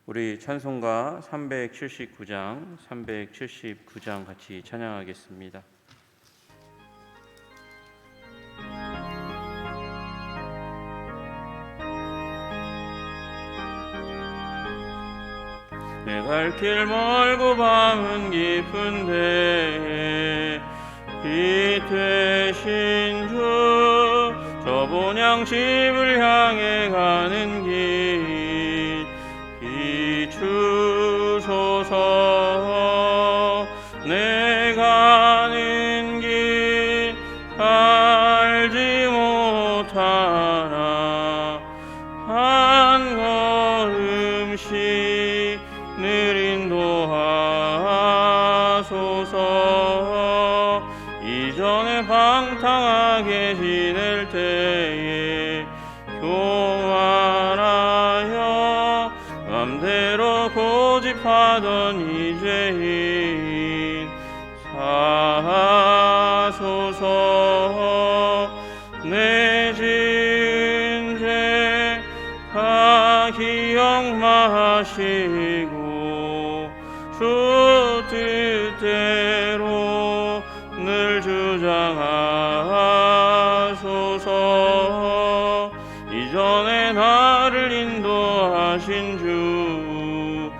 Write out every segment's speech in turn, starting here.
우리 찬송가 379장 같이 찬양하겠습니다. 내 갈 길 멀고 밤은 깊은데 빛 되신 주 저 본향 집을 향해 가는 길 비추소서. 내 가는 길 알지 못하나 한 걸음씩 늘 인도하소서. 이전에 방탕하게 지낼 때에 교만하여 맘대로 고집하던 이 죄인 사하소서. 내 지은 죄 다 기억마시고 주 뜻대로 늘 주장하소서. 이전에 나를 인도하신 주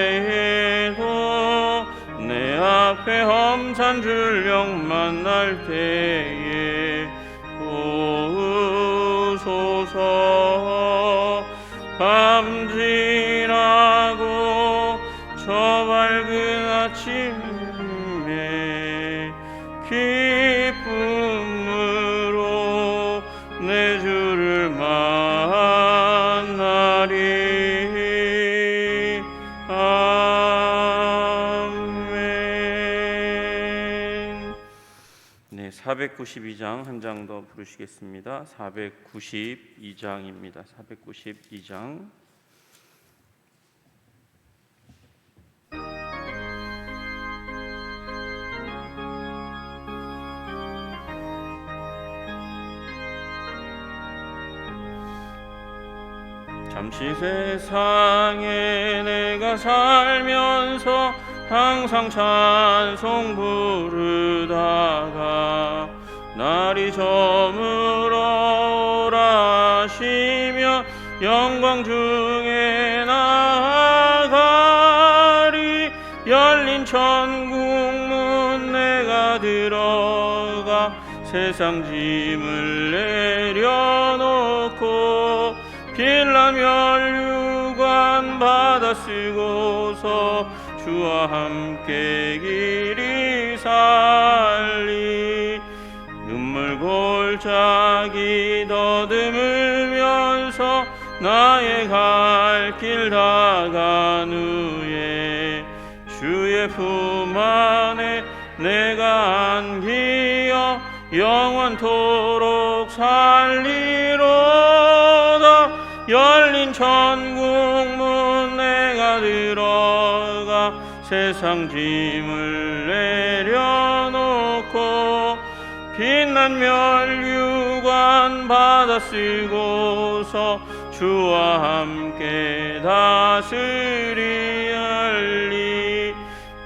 장래에도 내 앞에 험산 줄령 만날 때에 도우소서. 밤 지나고 저 밝은 아침에 기쁨으로 내 주를 만나리. 아멘. 네, 492장 한 장 더 부르시겠습니다. 492장입니다. 492장. 잠시 세상에 내가 살면서 항상 찬송 부르다가 날이 저물어 오라 하시며 영광 중에 나아가리. 열린 천국 문 내가 들어가 세상 짐을 내려놓고 빌란 면류관 받아 쓰고서 주와 함께 길이 살리. 눈물 골짜기 더듬으면서 나의 갈 길 다간 후에 주의 품 안에 내가 안기어 영원토록 살리로다. 열린 천국 문 내가 들어가 세상 짐을 내려놓고 빛난 면류관 받아 쓰고서 주와 함께 다스리알리.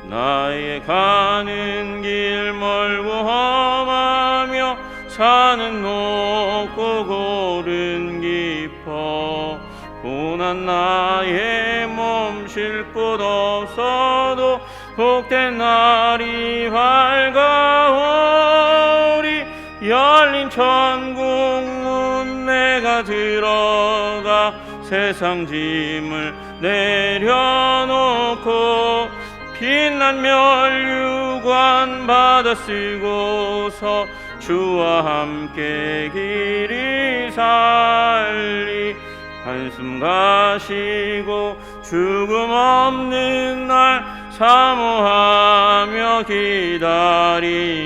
나의 가는 길 멀고 험하며 산은 높고 골은 깊어 고난 나의 몸 쉴 곳 없어도 복된 날이 밝아오리. 열린 천국 문 내가 들어가 세상 짐을 내려놓고 빛난 면류관 받아 쓰고서 주와 함께 길이 살리. 한숨 가시고 죽음 없는 날 사모하며 기다리니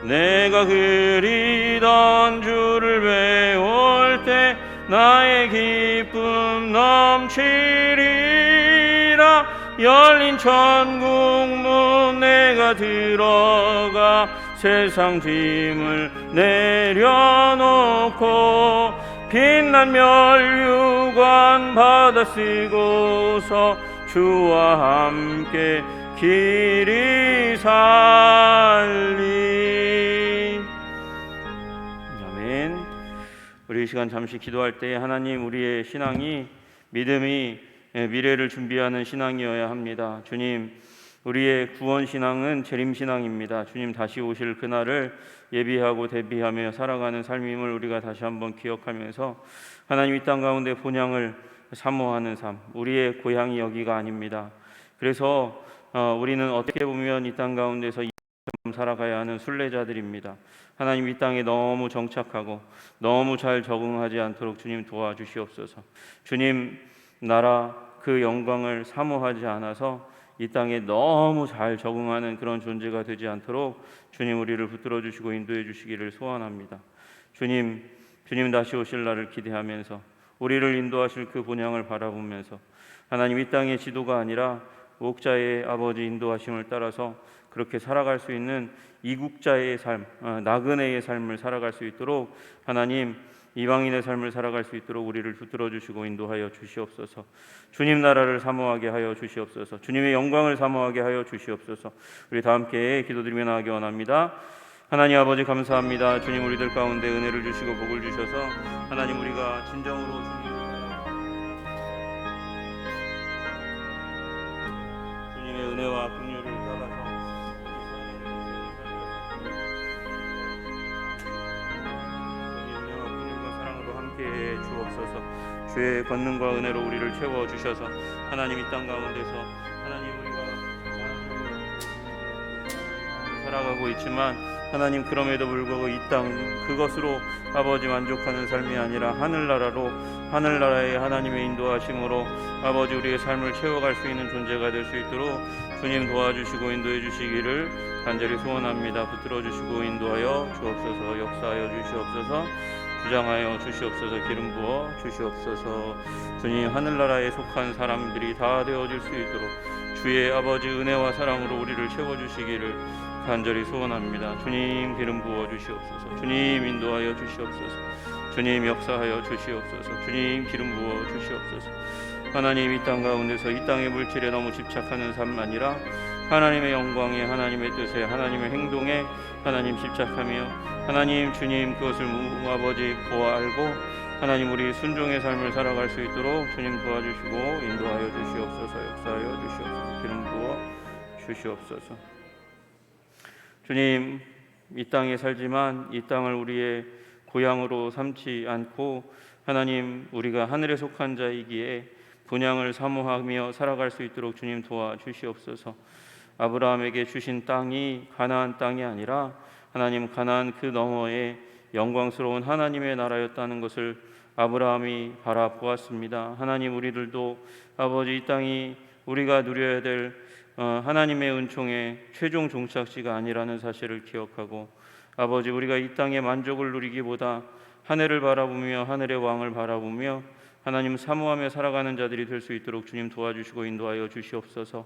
내가 그리던 주를 배울 때 나의 기쁨 넘치리라. 열린 천국 문 내가 들어가 세상 짐을 내려놓고 빛난 면류관 받아 쓰고서 주와 함께 길이 살리. 아멘. 우리 이 시간 잠시 기도할 때 하나님, 우리의 신앙이 믿음이 미래를 준비하는 신앙이어야 합니다. 주님, 우리의 구원 신앙은 재림 신앙입니다. 주님 다시 오실 그날을 예비하고 대비하며 살아가는 삶임을 우리가 다시 한번 기억하면서 하나님, 이 땅 가운데 본향을 사모하는 삶, 우리의 고향이 여기가 아닙니다. 그래서 우리는 어떻게 보면 이 땅 가운데서 살아가야 하는 순례자들입니다. 하나님, 이 땅에 너무 정착하고 너무 잘 적응하지 않도록 주님 도와주시옵소서. 주님 나라 그 영광을 사모하지 않아서 이 땅에 너무 잘 적응하는 그런 존재가 되지 않도록 주님 우리를 붙들어 주시고 인도해 주시기를 소원합니다. 주님 다시 오실 날을 기대하면서 우리를 인도하실 그 본향을 바라보면서 하나님, 이 땅의 지도가 아니라 목자의 아버지 인도하심을 따라서 그렇게 살아갈 수 있는 이국자의 삶, 나그네의 삶을 살아갈 수 있도록 하나님, 이방인의 삶을 살아갈 수 있도록 우리를 붙들어 주시고 인도하여 주시옵소서. 주님 나라를 사모하게 하여 주시옵소서. 주님의 영광을 사모하게 하여 주시옵소서. 우리 다 함께 기도드리며 나아가기 원합니다. 하나님 아버지, 감사합니다. 주님, 우리들 가운데 은혜를 주시고 복을 주셔서 하나님, 우리가 진정으로 주님의 은혜와 긍휼을 따라서 함께 주옵소서. 주의 권능과 은혜로 우리를 채워 주셔서 하나님, 이 땅 가운데서 하나님, 우리가 살아가고 있지만 하나님, 그럼에도 불구하고 이 땅 그것으로 아버지 만족하는 삶이 아니라 하늘나라의 하나님의 인도하심으로 아버지 우리의 삶을 채워갈 수 있는 존재가 될 수 있도록 주님 도와주시고 인도해 주시기를 간절히 소원합니다. 붙들어 주시고 인도하여 주옵소서. 역사하여 주시옵소서. 주장하여 주시옵소서. 기름 부어 주시옵소서. 주님, 하늘나라에 속한 사람들이 다 되어질 수 있도록 주의 아버지 은혜와 사랑으로 우리를 채워주시기를 간절히 소원합니다. 주님, 기름 부어 주시옵소서. 주님, 인도하여 주시옵소서. 주님, 역사하여 주시옵소서. 주님, 기름 부어 주시옵소서. 하나님, 이 땅 가운데서 이 땅의 물질에 너무 집착하는 삶 아니라 하나님의 영광에, 하나님의 뜻에, 하나님의 행동에 하나님 집착하며 하나님, 주님 그것을 아버지 보아알고 하나님, 우리 순종의 삶을 살아갈 수 있도록 주님 도와주시고 인도하여 주시옵소서. 역사하여 주시옵소서. 기름 부어 주시옵소서. 주님, 이 땅에 살지만 이 땅을 우리의 고향으로 삼지 않고 하나님, 우리가 하늘에 속한 자이기에 본향을 사모하며 살아갈 수 있도록 주님 도와주시옵소서. 아브라함에게 주신 땅이 가나안 땅이 아니라 하나님, 가나안 그 너머에 영광스러운 하나님의 나라였다는 것을 아브라함이 바라보았습니다. 하나님, 우리들도 아버지 이 땅이 우리가 누려야 될 하나님의 은총의 최종 종착지가 아니라는 사실을 기억하고 아버지, 우리가 이 땅의 만족을 누리기보다 하늘을 바라보며 하늘의 왕을 바라보며 하나님 사모하며 살아가는 자들이 될 수 있도록 주님 도와주시고 인도하여 주시옵소서.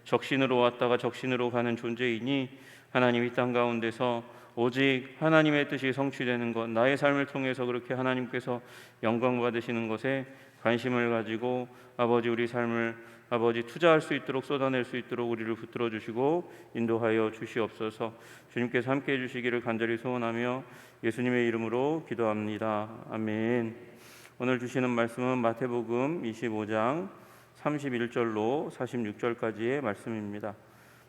적신으로 왔다가 적신으로 가는 존재이니 하나님, 이 땅 가운데서 오직 하나님의 뜻이 성취되는 것, 나의 삶을 통해서 그렇게 하나님께서 영광 받으시는 것에 관심을 가지고 아버지, 우리 삶을 아버지 투자할 수 있도록, 쏟아낼 수 있도록 우리를 붙들어 주시고 인도하여 주시옵소서. 주님께서 함께 해주시기를 간절히 소원하며 예수님의 이름으로 기도합니다. 아멘. 오늘 주시는 말씀은 마태복음 25장 31절로 46절까지의 말씀입니다.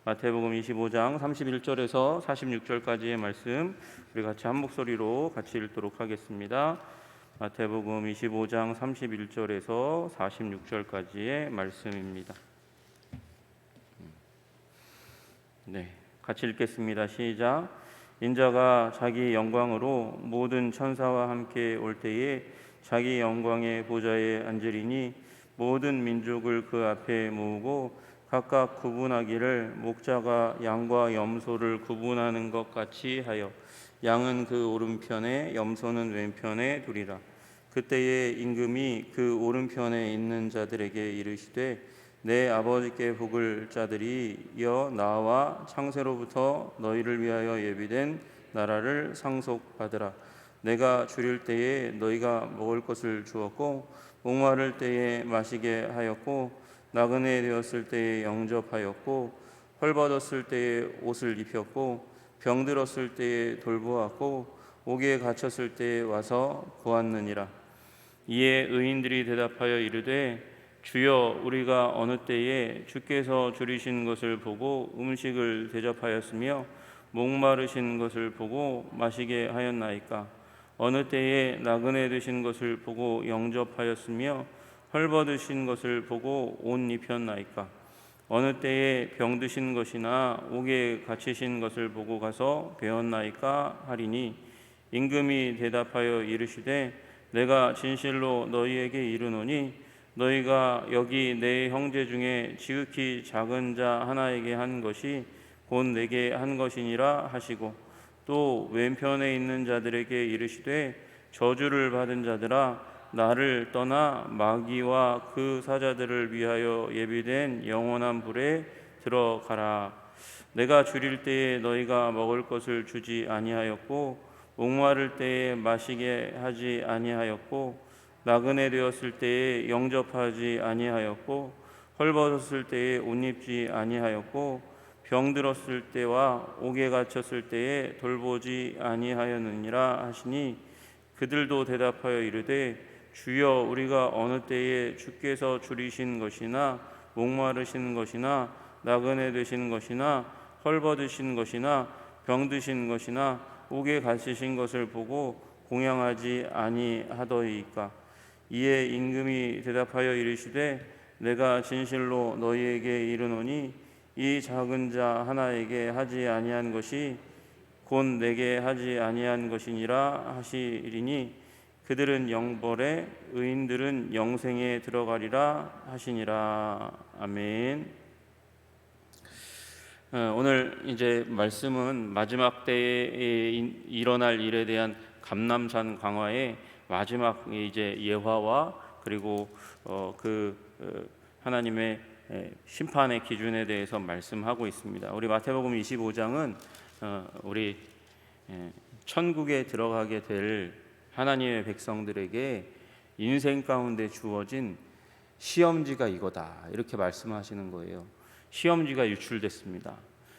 마태복음 25장 31절에서 46절까지의 말씀, 우리 같이 한 목소리로 같이 읽도록 하겠습니다. 마태복음 25장 31절에서 46절까지의 말씀입니다. 네, 같이 읽겠습니다. 시작. 인자가 자기 영광으로 모든 천사와 함께 올 때에 자기 영광의 보좌에 앉으리니 모든 민족을 그 앞에 모으고 각각 구분하기를 목자가 양과 염소를 구분하는 것 같이 하여 양은 그 오른편에 염소는 왼편에 두리라. 그때에 임금이 그 오른편에 있는 자들에게 이르시되 내 아버지께 복을 자들이 이어 나와 창세로부터 너희를 위하여 예비된 나라를 상속받으라. 내가 줄일 때에 너희가 먹을 것을 주었고 목마를 때에 마시게 하였고 나그네 되었을 때에 영접하였고 헐벗었을 때에 옷을 입혔고 병들었을 때에 돌보았고 옥에 갇혔을 때에 와서 보았느니라. 이에 의인들이 대답하여 이르되 주여 우리가 어느 때에 주께서 줄이신 것을 보고 음식을 대접하였으며 목마르신 것을 보고 마시게 하였나이까? 어느 때에 나그네 되신 것을 보고 영접하였으며 헐벗으신 것을 보고 옷 입혔나이까? 어느 때에 병드신 것이나 옥에 갇히신 것을 보고 가서 배웠나이까 하리니 임금이 대답하여 이르시되 내가 진실로 너희에게 이르노니 너희가 여기 내 형제 중에 지극히 작은 자 하나에게 한 것이 곧 내게 한 것이니라 하시고 또 왼편에 있는 자들에게 이르시되 저주를 받은 자들아 나를 떠나 마귀와 그 사자들을 위하여 예비된 영원한 불에 들어가라. 내가 줄일 때에 너희가 먹을 것을 주지 아니하였고 목마를 때에 마시게 하지 아니하였고 나그네 되었을 때에 영접하지 아니하였고 헐벗었을 때에 옷 입지 아니하였고 병들었을 때와 옥에 갇혔을 때에 돌보지 아니하였느니라 하시니 그들도 대답하여 이르되 주여 우리가 어느 때에 주께서 줄이신 것이나 목마르신 것이나 나그네 되신 것이나 헐벗으신 것이나 병드신 것이나 옥에 갇히신 것을 보고 공양하지 아니하더이까? 이에 임금이 대답하여 이르시되 내가 진실로 너희에게 이르노니 이 작은 자 하나에게 하지 아니한 것이 곧 내게 하지 아니한 것이니라 하시리니 그들은 영벌에 의인들은 영생에 들어가리라 하시니라. 아멘. 오늘 이제 말씀은 마지막 때에 일어날 일에 대한 감람산 강화의 마지막 이제 예화와 그리고 하나님의 심판의 기준에 대해서 말씀하고 있습니다. 우리 마태복음 25장은 우리 천국에 들어가게 될 하나님의 백성들에게 인생 가운데 주어진 시험지가 이거다 이렇게 말씀하시는 거예요. 시험지가 유출됐습니다.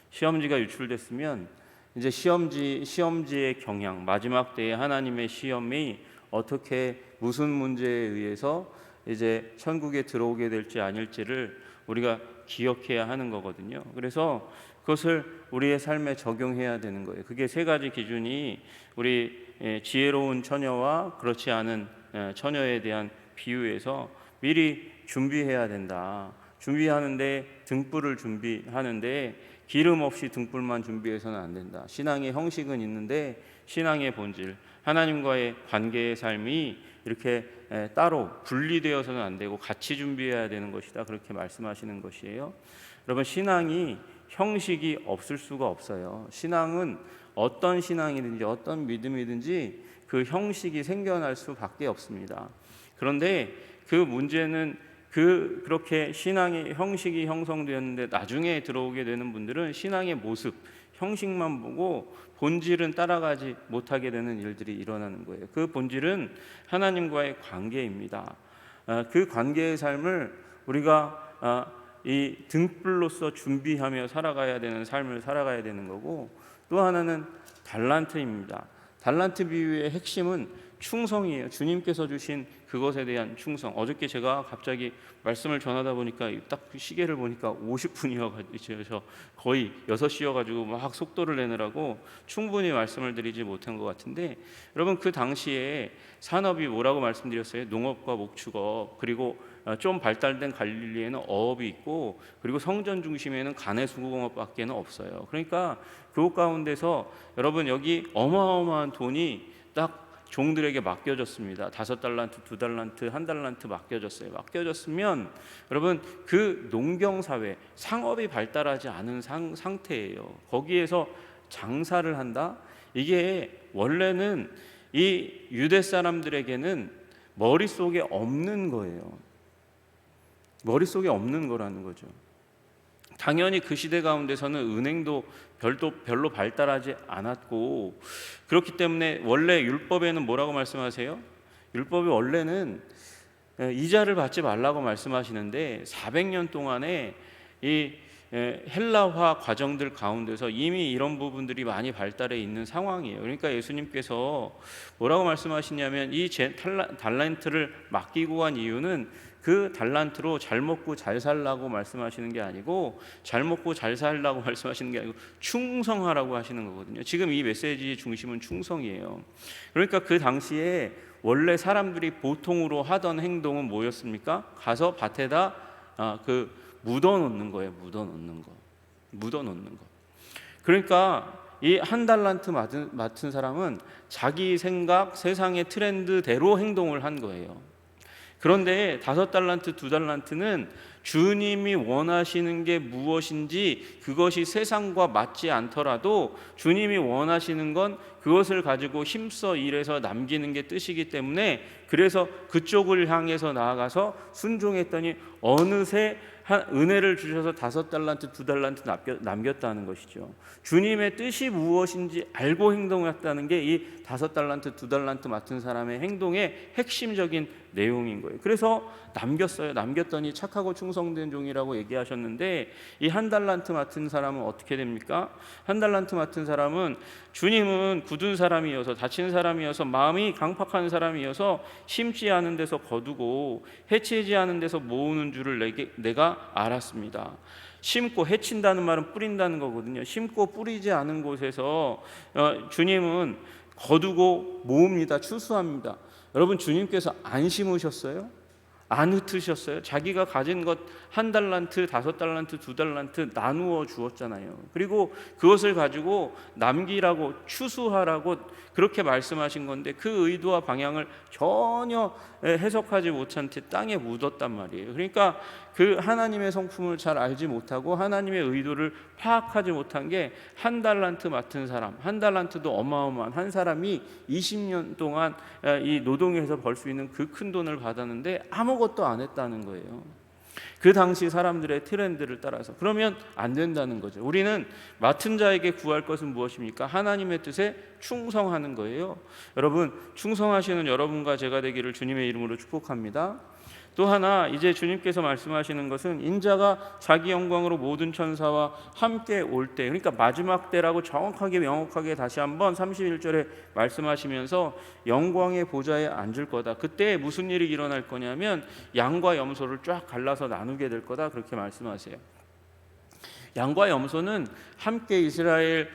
시험지가 유출됐으면 이제 시험지의 경향, 마지막 때에 하나님의 시험이 어떻게 무슨 문제에 의해서 이제 천국에 들어오게 될지 아닐지를 우리가 기억해야 하는 거거든요. 그래서 그것을 우리의 삶에 적용해야 되는 거예요. 그게 세 가지 기준이 우리 지혜로운 처녀와 그렇지 않은 처녀에 대한 비유에서 미리 준비해야 된다. 준비하는데 등불을 준비하는데 기름 없이 등불만 준비해서는 안 된다. 신앙의 형식은 있는데 신앙의 본질, 하나님과의 관계의 삶이 이렇게 따로 분리되어서는 안 되고 같이 준비해야 되는 것이다. 그렇게 말씀하시는 것이에요. 여러분, 신앙이 형식이 없을 수가 없어요. 신앙은 어떤 신앙이든지 어떤 믿음이든지 그 형식이 생겨날 수밖에 없습니다. 그런데 그 문제는 그렇게 신앙의 형식이 형성되었는데 나중에 들어오게 되는 분들은 신앙의 모습, 형식만 보고 본질은 따라가지 못하게 되는 일들이 일어나는 거예요. 그 본질은 하나님과의 관계입니다. 그 관계의 삶을 우리가 이 등불로서 준비하며 살아가야 되는 삶을 살아가야 되는 거고, 또 하나는 달란트입니다. 달란트 비유의 핵심은 충성이에요. 주님께서 주신 그것에 대한 충성. 어저께 제가 갑자기 말씀을 전하다 보니까 딱 시계를 보니까 50분이어서 거의 6시여가지고 막 속도를 내느라고 충분히 말씀을 드리지 못한 것 같은데, 여러분, 그 당시에 산업이 뭐라고 말씀드렸어요? 농업과 목축업, 그리고 좀 발달된 갈릴리에는 어업이 있고, 그리고 성전 중심에는 가내수공업밖에 없어요. 그러니까 그곳 가운데서 여러분, 여기 어마어마한 돈이 딱 종들에게 맡겨졌습니다. 5달란트, 2달란트, 1달란트 맡겨졌어요. 맡겨졌으면 여러분, 그 농경사회, 상업이 발달하지 않은 상태예요. 거기에서 장사를 한다? 이게 원래는 이 유대 사람들에게는 머릿속에 없는 거예요. 머릿속에 없는 거라는 거죠. 당연히 그 시대 가운데서는 은행도 별로 발달하지 않았고, 그렇기 때문에 원래 율법에는 뭐라고 말씀하세요? 율법이 원래는 이자를 받지 말라고 말씀하시는데 400년 동안에 이 헬라화 과정들 가운데서 이미 이런 부분들이 많이 발달해 있는 상황이에요. 그러니까 예수님께서 뭐라고 말씀하시냐면 이 달란트를 맡기고 간 이유는 그 달란트로 잘 먹고 잘 살라고 말씀하시는 게 아니고, 잘 먹고 잘 살라고 말씀하시는 게 아니고 충성하라고 하시는 거거든요. 지금 이 메시지의 중심은 충성이에요. 그러니까 그 당시에 원래 사람들이 보통으로 하던 행동은 뭐였습니까? 가서 밭에다 묻어놓는 거예요. 묻어놓는 거. 그러니까 이 한 달란트 맡은 사람은 자기 생각, 세상의 트렌드대로 행동을 한 거예요. 그런데 5달란트, 2달란트는 주님이 원하시는 게 무엇인지 그것이 세상과 맞지 않더라도 주님이 원하시는 건 그것을 가지고 힘써 일해서 남기는 게 뜻이기 때문에, 그래서 그쪽을 향해서 나아가서 순종했더니 어느새 은혜를 주셔서 5달란트, 2달란트 남겼다는 것이죠. 주님의 뜻이 무엇인지 알고 행동했다는 게 이 5달란트, 2달란트 맡은 사람의 행동의 핵심적인 내용인 거예요. 그래서 남겼어요. 남겼더니 착하고 충성된 종이라고 얘기하셨는데, 이 1달란트 맡은 사람은 어떻게 됩니까? 1달란트 맡은 사람은 주님은 굳은 사람이어서, 다친 사람이어서, 마음이 강팍한 사람이어서 심지 않은 데서 거두고 해치지 않은 데서 모으는 줄을 내가 알았습니다. 심고, 해친다는 말은 뿌린다는 거거든요. 심고 뿌리지 않은 곳에서 주님은 거두고 모읍니다. 추수합니다. 여러분, 주님께서 안 심으셨어요? 안 흩으셨어요? 자기가 가진 것 1달란트, 5달란트, 2달란트 나누어 주었잖아요. 그리고 그것을 가지고 남기라고, 추수하라고 그렇게 말씀하신 건데, 그 의도와 방향을 전혀 해석하지 못한 채 땅에 묻었단 말이에요. 그러니까 그 하나님의 성품을 잘 알지 못하고 하나님의 의도를 파악하지 못한 게 1달란트 맡은 사람, 1달란트도 어마어마한 한 사람이 20년 동안 이 노동해서 벌 수 있는 그 큰 돈을 받았는데 아무것도 안 했다는 거예요. 그 당시 사람들의 트렌드를 따라서. 그러면 안 된다는 거죠. 우리는 맡은 자에게 구할 것은 무엇입니까? 하나님의 뜻에 충성하는 거예요. 여러분, 충성하시는 여러분과 제가 되기를 주님의 이름으로 축복합니다. 또 하나, 이제 주님께서 말씀하시는 것은 인자가 자기 영광으로 모든 천사와 함께 올 때, 그러니까 마지막 때라고 정확하게 명확하게 다시 한번 31절에 말씀하시면서 영광의 보좌에 앉을 거다. 그때 무슨 일이 일어날 거냐면 양과 염소를 쫙 갈라서 나누게 될 거다, 그렇게 말씀하세요. 양과 염소는 함께 이스라엘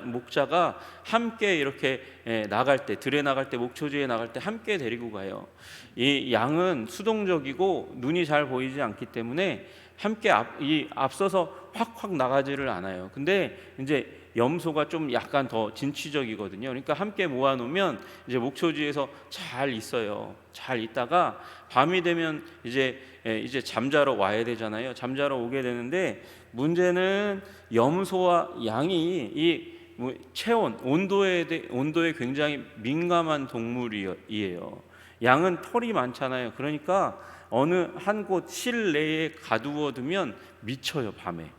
목자가 함께 이렇게 나갈 때, 들에 나갈 때, 목초지에 나갈 때 함께 데리고 가요. 이 양은 수동적이고 눈이 잘 보이지 않기 때문에 함께 앞서서 확확 나가지를 않아요. 근데 이제 염소가 좀 약간 더 진취적이거든요. 그러니까 함께 모아놓으면 이제 목초지에서 잘 있어요. 잘 있다가 밤이 되면 이제 잠자러 와야 되잖아요. 잠자러 오게 되는데, 문제는 염소와 양이 이 체온, 온도에 굉장히 민감한 동물이에요. 양은 털이 많잖아요. 그러니까 어느 한 곳 실내에 가두어 두면 미쳐요. 밤에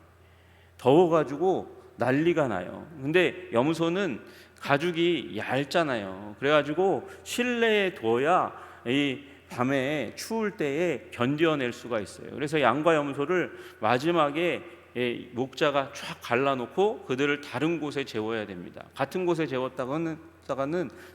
더워가지고 난리가 나요. 근데 염소는 가죽이 얇잖아요. 그래가지고 실내에 둬야 이 밤에 추울 때에 견뎌낼 수가 있어요. 그래서 양과 염소를 마지막에 목자가 쫙 갈라놓고 그들을 다른 곳에 재워야 됩니다. 같은 곳에 재웠다가는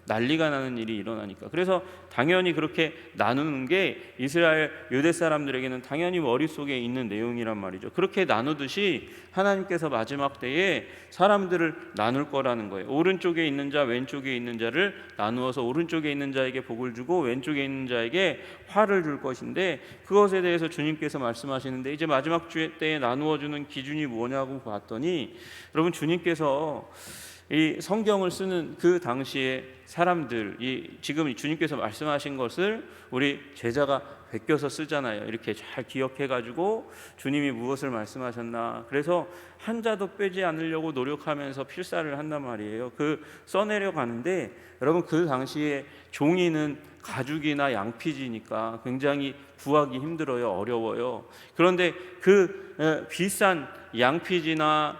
난리가 나는 일이 일어나니까. 그래서 당연히 그렇게 나누는 게 이스라엘 유대 사람들에게는 당연히 머릿속에 있는 내용이란 말이죠. 그렇게 나누듯이 하나님께서 마지막 때에 사람들을 나눌 거라는 거예요. 오른쪽에 있는 자, 왼쪽에 있는 자를 나누어서 오른쪽에 있는 자에게 복을 주고 왼쪽에 있는 자에게 화를 줄 것인데, 그것에 대해서 주님께서 말씀하시는데, 이제 마지막 때에 나누어 주는 기준이 뭐냐고 봤더니, 여러분, 주님께서 이 성경을 쓰는 그 당시에 사람들, 지금 주님께서 말씀하신 것을 우리 제자가 베껴서 쓰잖아요. 이렇게 잘 기억해가지고 주님이 무엇을 말씀하셨나. 그래서 한 자도 빼지 않으려고 노력하면서 필사를 한단 말이에요. 그 써내려 가는데, 여러분 그 당시에 종이는 가죽이나 양피지니까 굉장히 구하기 힘들어요. 어려워요. 그런데 그 비싼 양피지나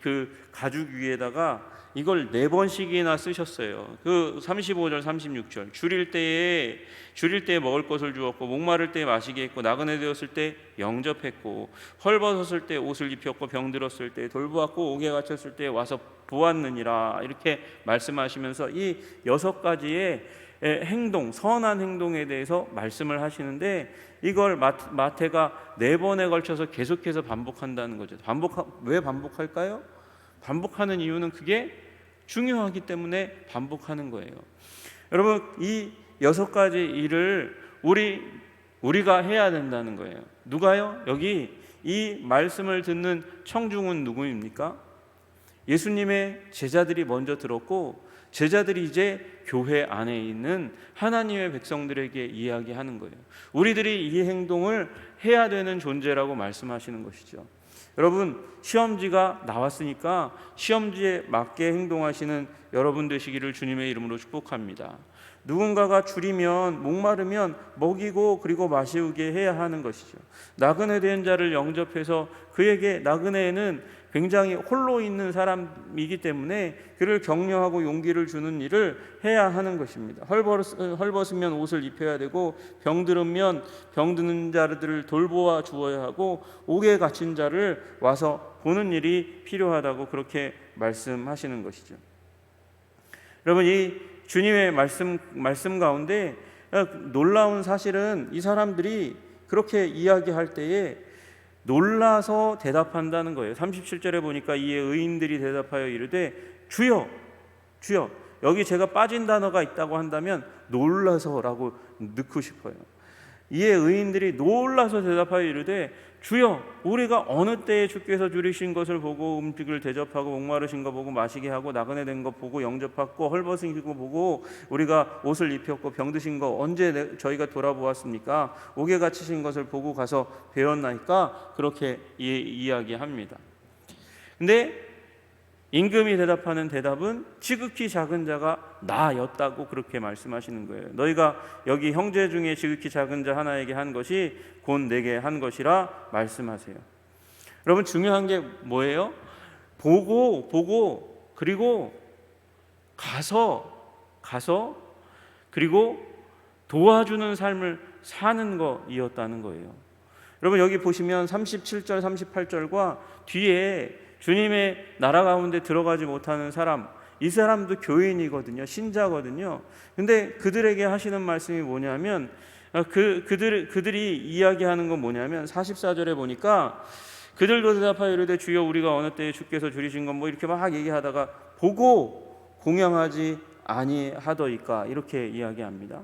그 가죽 위에다가 이걸 4번씩이나 쓰셨어요. 그 35절 36절 줄일 때에 먹을 것을 주었고, 목마를 때에 마시게 했고, 나그네 되었을 때 영접했고, 헐벗었을 때 옷을 입혔고, 병들었을 때 돌보았고, 옥에 갇혔을 때 와서 보았느니라. 이렇게 말씀하시면서 이 6가지의 행동, 선한 행동에 대해서 말씀을 하시는데, 이걸 마태가 4번에 걸쳐서 계속해서 반복한다는 거죠. 왜 반복할까요? 반복하는 이유는 그게 중요하기 때문에 반복하는 거예요. 여러분, 이 6가지 일을 우리가 해야 된다는 거예요. 누가요? 여기 이 말씀을 듣는 청중은 누구입니까? 예수님의 제자들이 먼저 들었고, 제자들이 이제 교회 안에 있는 하나님의 백성들에게 이야기하는 거예요. 우리들이 이 행동을 해야 되는 존재라고 말씀하시는 것이죠. 여러분, 시험지가 나왔으니까 시험지에 맞게 행동하시는 여러분 되시기를 주님의 이름으로 축복합니다. 누군가가 줄이면, 목마르면 먹이고 그리고 마시우게 해야 하는 것이죠. 나그네 된 자를 영접해서 그에게, 나그네는 굉장히 홀로 있는 사람이기 때문에 그를 격려하고 용기를 주는 일을 해야 하는 것입니다. 헐벗으면 옷을 입혀야 되고, 병들으면 병드는 자들을 돌보아 주어야 하고, 옥에 갇힌 자를 와서 보는 일이 필요하다고 그렇게 말씀하시는 것이죠. 여러분, 이 주님의 말씀 가운데 놀라운 사실은, 이 사람들이 그렇게 이야기할 때에 놀라서 대답한다는 거예요. 37절에 보니까 이에 의인들이 대답하여 이르되 주여, 주여. 여기 제가 빠진 단어가 있다고 한다면 놀라서라고 넣고 싶어요. 이에 의인들이 놀라서 대답하여 이르되 주여, 우리가 어느 때에 주께서 줄이신 것을 보고 음식을 대접하고, 목마르신 거 보고 마시게 하고, 나그네 된 거 보고 영접하고, 헐벗은 거 보고 우리가 옷을 입혔고, 병드신 거 언제 저희가 돌아보았습니까? 옥에 갇히신 것을 보고 가서 배웠나이까? 그렇게 이야기합니다. 근데 임금이 대답하는 대답은 지극히 작은 자가 나였다고 그렇게 말씀하시는 거예요. 너희가 여기 형제 중에 지극히 작은 자 하나에게 한 것이 곧 내게 한 것이라 말씀하세요. 여러분, 중요한 게 뭐예요? 보고 그리고 가서 그리고 도와주는 삶을 사는 거이었다는 거예요. 여러분, 여기 보시면 37절 38절과 뒤에 주님의 나라 가운데 들어가지 못하는 사람, 이 사람도 교인이거든요. 신자거든요. 근데 그들에게 하시는 말씀이 뭐냐면, 그들이 이야기하는 건 뭐냐면 44절에 보니까 그들도 대답하여 이르되 주여, 우리가 어느 때에 주께서 줄이신 건 뭐 이렇게 막 얘기하다가 보고 공양하지 아니하더이까, 이렇게 이야기합니다.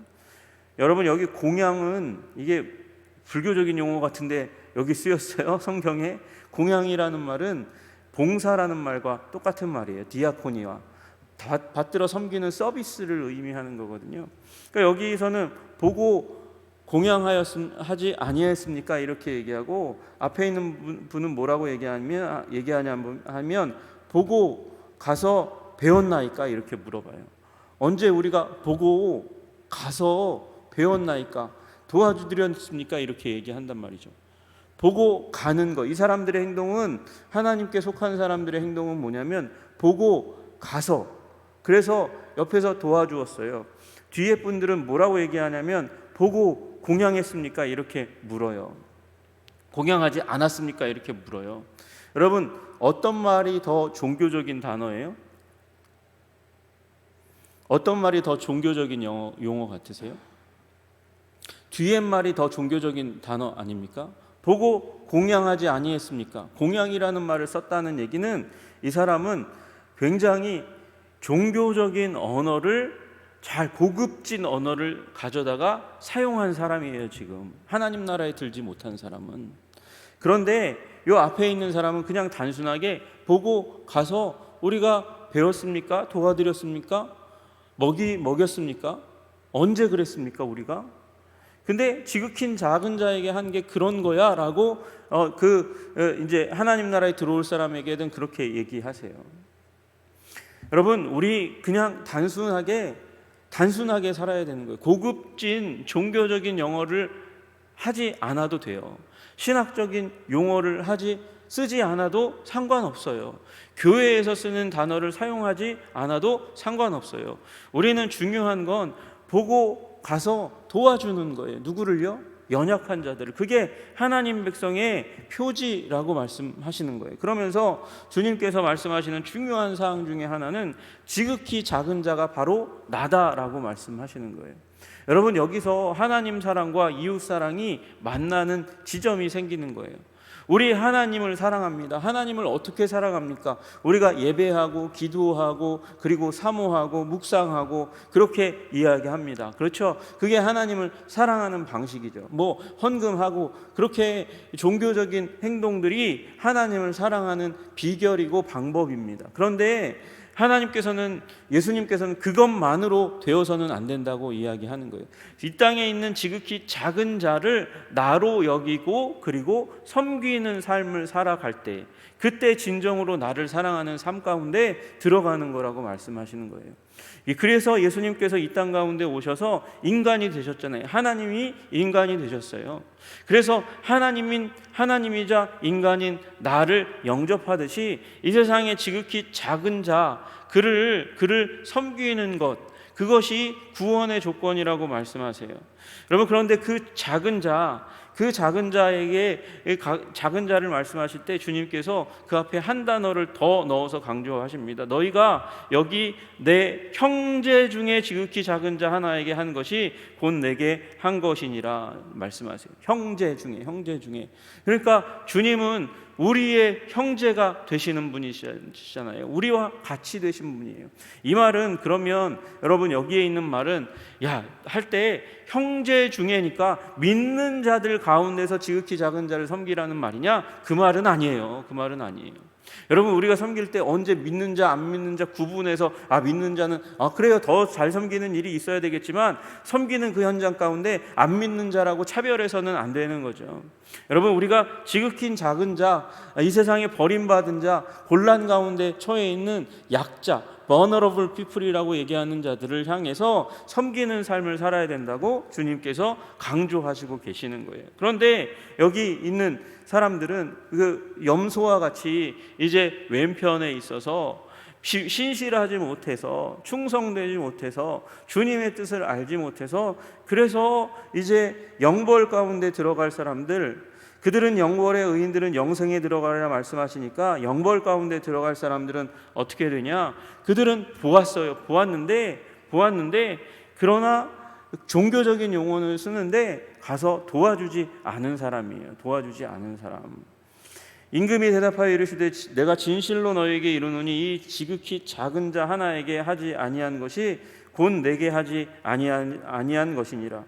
여러분, 여기 공양은 이게 불교적인 용어 같은데 여기 쓰였어요. 성경에 공양이라는 말은 봉사라는 말과 똑같은 말이에요. 디아코니와 받들어 섬기는 서비스를 의미하는 거거든요. 그러니까 여기서는 보고 공양하지 아니했습니까? 이렇게 얘기하고, 앞에 있는 분은 뭐라고 얘기하냐면 보고 가서 배웠나이까? 이렇게 물어봐요. 언제 우리가 보고 가서 배웠나이까? 도와주드렸습니까? 이렇게 얘기한단 말이죠. 보고 가는 거, 이 사람들의 행동은, 하나님께 속한 사람들의 행동은 뭐냐면 보고 가서, 그래서 옆에서 도와주었어요. 뒤에 분들은 뭐라고 얘기하냐면 보고 공양했습니까? 이렇게 물어요. 공양하지 않았습니까? 이렇게 물어요. 여러분, 어떤 말이 더 종교적인 단어예요? 어떤 말이 더 종교적인 용어 같으세요? 뒤에 말이 더 종교적인 단어 아닙니까? 보고 공양하지 아니했습니까? 공양이라는 말을 썼다는 얘기는, 이 사람은 굉장히 종교적인 언어를, 잘 고급진 언어를 가져다가 사용한 사람이에요. 지금 하나님 나라에 들지 못한 사람은. 그런데 요 앞에 있는 사람은 그냥 단순하게 보고 가서 우리가 배웠습니까? 도와드렸습니까? 먹였습니까? 언제 그랬습니까, 우리가? 근데 지극히 작은 자에게 한 게 그런 거야라고 이제 하나님 나라에 들어올 사람에게는 그렇게 얘기하세요. 여러분, 우리 그냥 단순하게 살아야 되는 거예요. 고급진 종교적인 영어를 하지 않아도 돼요. 신학적인 용어를 쓰지 않아도 상관없어요. 교회에서 쓰는 단어를 사용하지 않아도 상관없어요. 우리는 중요한 건 보고 가서 도와주는 거예요. 누구를요? 연약한 자들을. 그게 하나님 백성의 표지라고 말씀하시는 거예요. 그러면서 주님께서 말씀하시는 중요한 사항 중에 하나는 지극히 작은 자가 바로 나다라고 말씀하시는 거예요. 여러분, 여기서 하나님 사랑과 이웃 사랑이 만나는 지점이 생기는 거예요. 우리 하나님을 사랑합니다. 하나님을 어떻게 사랑합니까? 우리가 예배하고 기도하고 그리고 사모하고 묵상하고 그렇게 이야기합니다. 그렇죠? 그게 하나님을 사랑하는 방식이죠. 헌금하고 그렇게 종교적인 행동들이 하나님을 사랑하는 비결이고 방법입니다. 그런데 예수님께서는 그것만으로 되어서는 안 된다고 이야기하는 거예요. 이 땅에 있는 지극히 작은 자를 나로 여기고 그리고 섬기는 삶을 살아갈 때, 그때 진정으로 나를 사랑하는 삶 가운데 들어가는 거라고 말씀하시는 거예요. 그래서 예수님께서 이 땅 가운데 오셔서 인간이 되셨잖아요. 하나님이 인간이 되셨어요. 그래서 하나님이자 인간인 나를 영접하듯이 이 세상의 지극히 작은 자, 그를 섬기는 것, 그것이 구원의 조건이라고 말씀하세요. 여러분, 그런데 그 작은 자를 말씀하실 때 주님께서 그 앞에 한 단어를 더 넣어서 강조하십니다. 너희가 여기 내 형제 중에 지극히 작은 자 하나에게 한 것이 곧 내게 한 것이니라 말씀하세요. 형제 중에. 그러니까 주님은 우리의 형제가 되시는 분이시잖아요. 우리와 같이 되신 분이에요. 이 말은, 그러면 여러분, 여기에 있는 말은 할 때 형제 중에니까 믿는 자들 가운데서 지극히 작은 자를 섬기라는 말이냐? 그 말은 아니에요. 여러분, 우리가 섬길 때 언제 믿는 자 안 믿는 자 구분해서 믿는 자는 그래요, 더 잘 섬기는 일이 있어야 되겠지만 섬기는 그 현장 가운데 안 믿는 자라고 차별해서는 안 되는 거죠. 여러분, 우리가 지극히 작은 자, 이 세상에 버림받은 자, 곤란 가운데 처해 있는 약자, vulnerable people이라고 얘기하는 자들을 향해서 섬기는 삶을 살아야 된다고 주님께서 강조하시고 계시는 거예요. 그런데 여기 있는 사람들은 그 염소와 같이 이제 왼편에 있어서 신실하지 못해서, 충성되지 못해서, 주님의 뜻을 알지 못해서, 그래서 이제 영벌 가운데 들어갈 사람들, 그들은 영벌의 의인들은 영생에 들어가리라 말씀하시니까 영벌 가운데 들어갈 사람들은 어떻게 되냐? 그들은 보았는데 그러나 종교적인 용어를 쓰는데 가서 도와주지 않은 사람이에요. 임금이 대답하여 이르시되 내가 진실로 너에게 이르노니 이 지극히 작은 자 하나에게 하지 아니한 것이 곧 내게 하지 아니한 것이니라.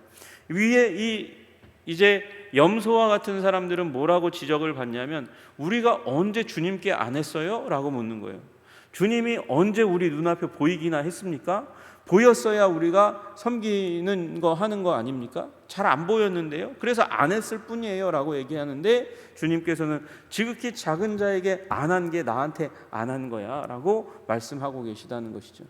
위에 이제 염소와 같은 사람들은 뭐라고 지적을 받냐면, 우리가 언제 주님께 안 했어요? 라고 묻는 거예요. 주님이 언제 우리 눈앞에 보이기나 했습니까? 보였어야 우리가 섬기는 거 하는 거 아닙니까? 잘 안 보였는데요. 그래서 안 했을 뿐이에요 라고 얘기하는데, 주님께서는 지극히 작은 자에게 안 한 게 나한테 안 한 거야 라고 말씀하고 계시다는 것이죠.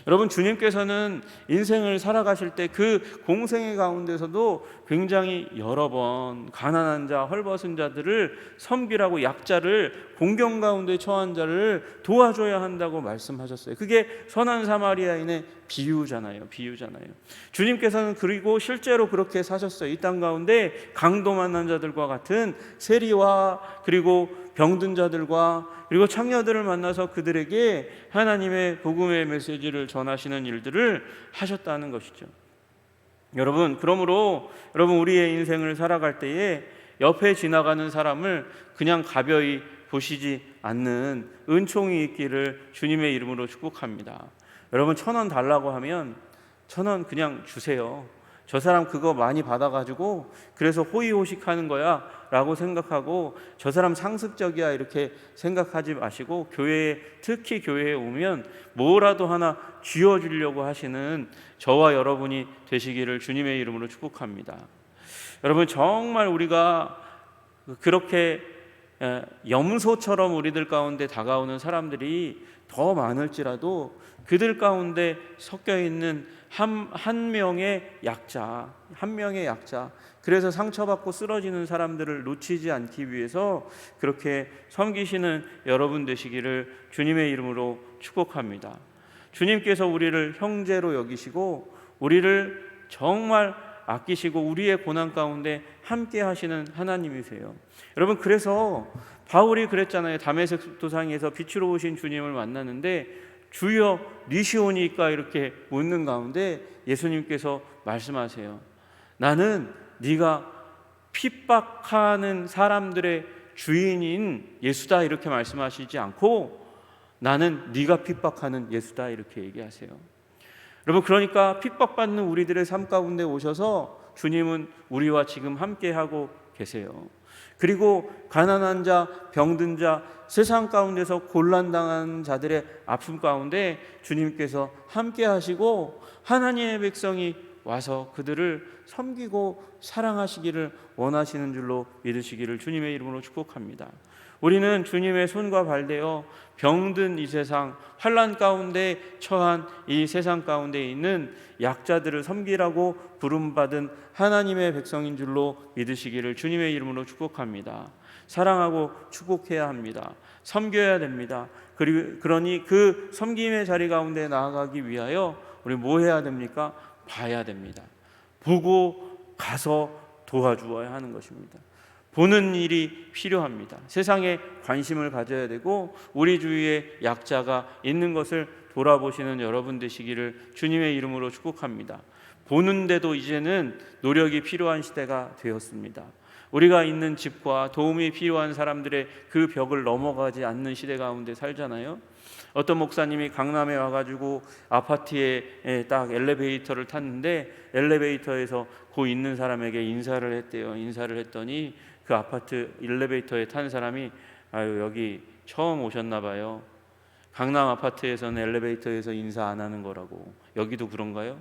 여러분, 주님께서는 인생을 살아가실 때 그 공생의 가운데서도 굉장히 여러 번 가난한 자, 헐벗은 자들을 섬기라고, 약자를, 공경 가운데 처한 자를 도와줘야 한다고 말씀하셨어요. 그게 선한 사마리아인의 비유잖아요. 주님께서는 그리고 실제로 그렇게 사셨어요. 이 땅 가운데 강도 만난 자들과 같은 세리와 그리고 병든 자들과 그리고 창녀들을 만나서 그들에게 하나님의 복음의 메시지를 전하시는 일들을 하셨다는 것이죠. 여러분, 그러므로 우리의 인생을 살아갈 때에 옆에 지나가는 사람을 그냥 가벼이 보시지 않는 은총이 있기를 주님의 이름으로 축복합니다. 여러분, 1,000원 달라고 하면 1,000원 그냥 주세요. 저 사람 그거 많이 받아가지고 그래서 호의호식하는 거야 라고 생각하고 저 사람 상습적이야 이렇게 생각하지 마시고, 특히 교회에 오면 뭐라도 하나 쥐어주려고 하시는 저와 여러분이 되시기를 주님의 이름으로 축복합니다. 여러분, 정말 우리가 그렇게 염소처럼 우리들 가운데 다가오는 사람들이 더 많을지라도 그들 가운데 섞여 있는 한 명의 약자, 그래서 상처받고 쓰러지는 사람들을 놓치지 않기 위해서 그렇게 섬기시는 여러분 되시기를 주님의 이름으로 축복합니다. 주님께서 우리를 형제로 여기시고 우리를 정말 아끼시고 우리의 고난 가운데 함께 하시는 하나님이세요. 여러분, 그래서 바울이 그랬잖아요. 다메섹 도상에서 빛으로 오신 주님을 만났는데 주여 니시오니까 이렇게 묻는 가운데 예수님께서 말씀하세요. 나는 네가 핍박하는 사람들의 주인인 예수다 이렇게 말씀하시지 않고 나는 네가 핍박하는 예수다 이렇게 얘기하세요. 여러분, 그러니까 핍박받는 우리들의 삶 가운데 오셔서 주님은 우리와 지금 함께하고 계세요. 그리고 가난한 자, 병든 자, 세상 가운데서 곤란당한 자들의 아픔 가운데 주님께서 함께 하시고 하나님의 백성이 와서 그들을 섬기고 사랑하시기를 원하시는 줄로 믿으시기를 주님의 이름으로 축복합니다. 우리는 주님의 손과 발되어 병든 이 세상, 환난 가운데 처한 이 세상 가운데 있는 약자들을 섬기라고 부름받은 하나님의 백성인 줄로 믿으시기를 주님의 이름으로 축복합니다. 사랑하고 축복해야 합니다. 섬겨야 됩니다. 그러니 그 섬김의 자리 가운데 나아가기 위하여 우리 뭐 해야 됩니까? 봐야 됩니다. 보고 가서 도와주어야 하는 것입니다. 보는 일이 필요합니다. 세상에 관심을 가져야 되고 우리 주위에 약자가 있는 것을 돌아보시는 여러분 되시기를 주님의 이름으로 축복합니다. 보는데도 이제는 노력이 필요한 시대가 되었습니다. 우리가 있는 집과 도움이 필요한 사람들의 그 벽을 넘어가지 않는 시대 가운데 살잖아요. 어떤 목사님이 강남에 와가지고 아파트에 딱 엘리베이터를 탔는데 엘리베이터에서 그 있는 사람에게 인사를 했대요. 인사를 했더니 그 아파트 엘리베이터에 탄 사람이 아유, 여기 처음 오셨나 봐요. 강남 아파트에서는 엘리베이터에서 인사 안 하는 거라고. 여기도 그런가요?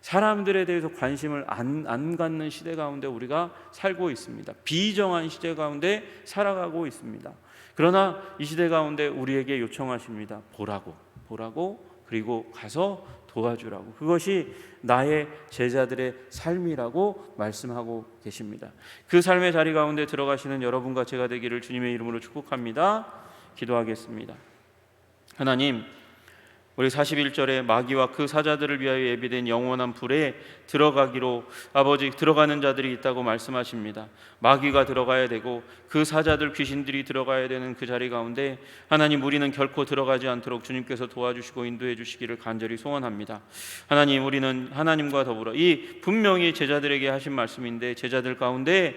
사람들에 대해서 관심을 안 갖는 시대 가운데 우리가 살고 있습니다. 비정한 시대 가운데 살아가고 있습니다. 그러나 이 시대 가운데 우리에게 요청하십니다. 보라고 그리고 가서 도와주라고. 그것이 나의 제자들의 삶이라고 말씀하고 계십니다. 그 삶의 자리 가운데 들어가시는 여러분과 제가 되기를 주님의 이름으로 축복합니다. 기도하겠습니다. 하나님, 우리 41절에 마귀와 그 사자들을 위하여 예비된 영원한 불에 들어가기로 아버지 들어가는 자들이 있다고 말씀하십니다. 마귀가 들어가야 되고 그 사자들 귀신들이 들어가야 되는 그 자리 가운데 하나님, 우리는 결코 들어가지 않도록 주님께서 도와주시고 인도해 주시기를 간절히 소원합니다. 하나님, 우리는 하나님과 더불어 이 분명히 제자들에게 하신 말씀인데 제자들 가운데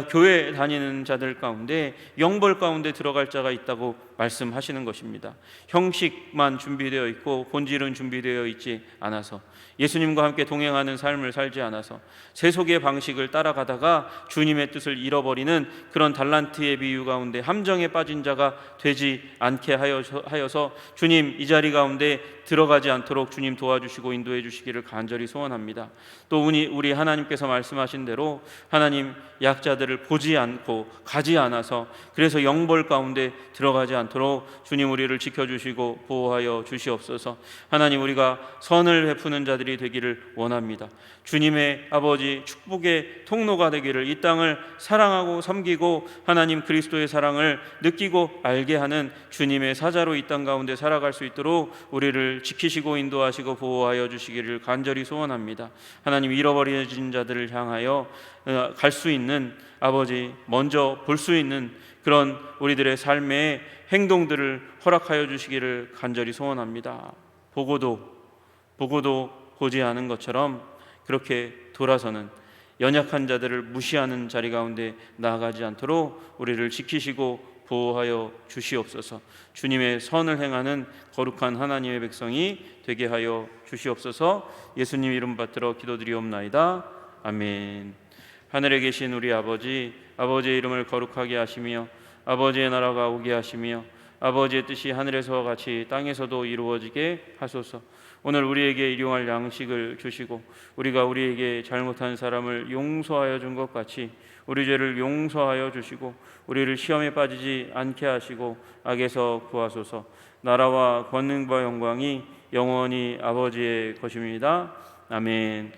교회 다니는 자들 가운데 영벌 가운데 들어갈 자가 있다고 말씀하시는 것입니다. 형식만 준비되어 있고 본질은 준비되어 있지 않아서 예수님과 함께 동행하는 삶을 살지 않아서 세속의 방식을 따라가다가 주님의 뜻을 잃어버리는 그런 달란트의 비유 가운데 함정에 빠진 자가 되지 않게 하여서 주님, 이 자리 가운데 들어가지 않도록 주님 도와주시고 인도해 주시기를 간절히 소원합니다. 또 우리 하나님께서 말씀하신 대로 하나님, 약자들을 보지 않고 가지 않아서 그래서 영벌 가운데 들어가지 않도록 주님 우리를 지켜주시고 보호하여 주시옵소서. 하나님, 우리가 선을 베푸는 자들이 되기를 원합니다. 주님의 아버지 축복의 통로가 되기를, 이 땅을 사랑하고 섬기고 하나님 그리스도의 사랑을 느끼고 알게 하는 주님의 사자로 이 땅 가운데 살아갈 수 있도록 우리를 지키시고 인도하시고 보호하여 주시기를 간절히 소원합니다. 하나님, 잃어버려진 자들을 향하여 갈 수 있는 아버지, 먼저 볼 수 있는 그런 우리들의 삶의 행동들을 허락하여 주시기를 간절히 소원합니다. 보고도 보지 않은 것처럼 그렇게 돌아서는 연약한 자들을 무시하는 자리 가운데 나아가지 않도록 우리를 지키시고 보호하여 주시옵소서. 주님의 선을 행하는 거룩한 하나님의 백성이 되게 하여 주시옵소서. 예수님 이름 받들어 기도드리옵나이다. 아멘. 하늘에 계신 우리 아버지, 아버지의 이름을 거룩하게 하시며 아버지의 나라가 오게 하시며 아버지의 뜻이 하늘에서와 같이 땅에서도 이루어지게 하소서. 오늘 우리에게 일용할 양식을 주시고 우리가 우리에게 잘못한 사람을 용서하여 준 것 같이 우리 죄를 용서하여 주시고 우리를 시험에 빠지지 않게 하시고 악에서 구하소서. 나라와 권능과 영광이 영원히 아버지의 것입니다. 아멘.